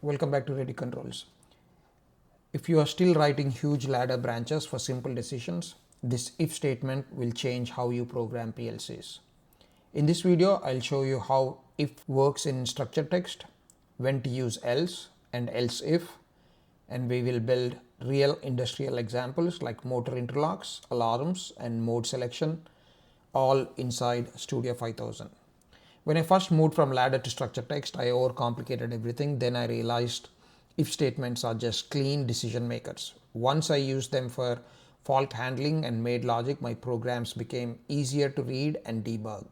Welcome back to Ready Controls. If you are still writing huge ladder branches for simple decisions, this if statement will change how you program PLCs. In this video, I'll show you how if works in structured text, when to use else and else if, and we will build real industrial examples like motor interlocks, alarms, and mode selection, all inside Studio 5000. When I first moved from ladder to structured text, I overcomplicated everything. Then I realized if statements are just clean decision makers. Once I used them for fault handling and made logic, my programs became easier to read and debug.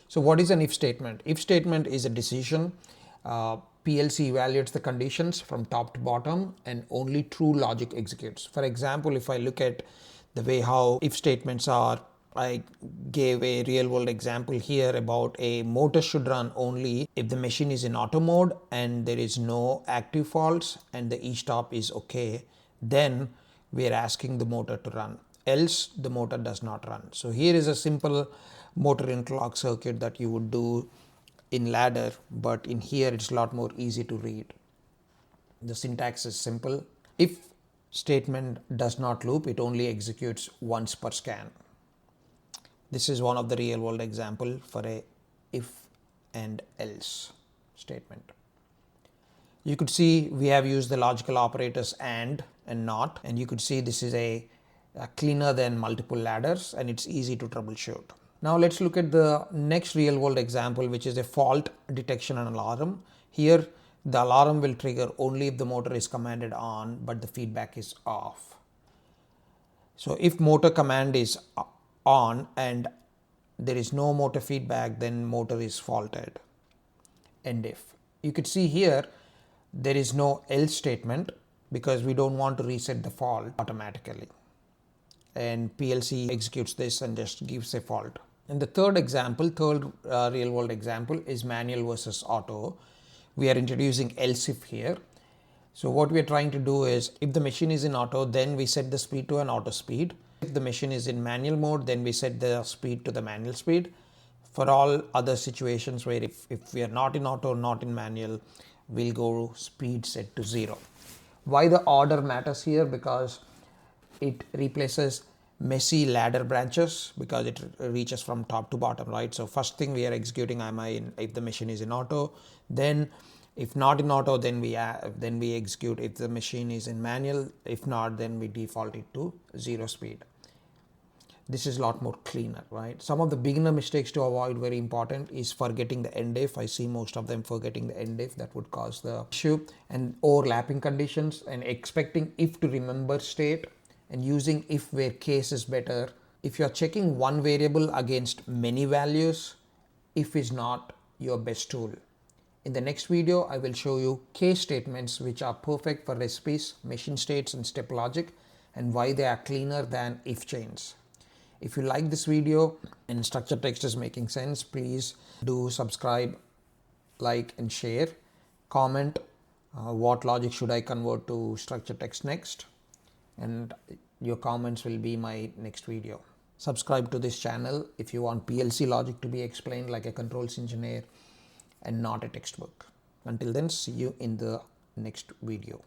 So what is an if statement? If statement is a decision. PLC evaluates the conditions from top to bottom and only true logic executes. For example, if I look at the way how if statements are, I gave a real world example here about a motor should run only if the machine is in auto mode and there is no active faults and the e-stop is okay, then we are asking the motor to run, else the motor does not run. So here is a simple motor interlock circuit that you would do in ladder, but in here it's a lot more easy to read. The syntax is simple. If statement does not loop, it only executes once per scan. This is one of the real world example for a if and else statement. You could see we have used the logical operators and not, and you could see this is a cleaner than multiple ladders and it's easy to troubleshoot. Now let's look at the next real world example, which is a fault detection and alarm. Here the alarm will trigger only if the motor is commanded on but the feedback is off. So if motor command is on and there is no motor feedback, then motor is faulted. And if you could see here there is no else statement because we don't want to reset the fault automatically, and PLC executes this and just gives a fault. And the third real world example is manual versus auto. We are introducing ELSIF here. So what we are trying to do is if the machine is in auto, then we set the speed to an auto speed. If the machine is in manual mode, then we set the speed to the manual speed. For all other situations where if we are not in auto, not in manual, we'll go speed set to 0. Why the order matters here? Because it replaces messy ladder branches because it reaches from top to bottom, right? So first thing we are executing if the machine is in auto, then if not in auto, then we execute if the machine is in manual. If not, then we default it to 0 speed. This is a lot more cleaner, right? Some of the beginner mistakes to avoid, very important, is forgetting the end if. I see most of them forgetting the end if. That would cause the issue, and overlapping conditions and expecting if to remember state and using if where case is better. If you're checking one variable against many values, if is not your best tool. In the next video, I will show you case statements which are perfect for recipes, machine states, and step logic, and why they are cleaner than if chains. If you like this video and structured text is making sense, please do subscribe, like, and share. Comment what logic should I convert to structured text next, and your comments will be my next video. Subscribe to this channel if you want PLC logic to be explained like a controls engineer and not a textbook. Until then, see you in the next video.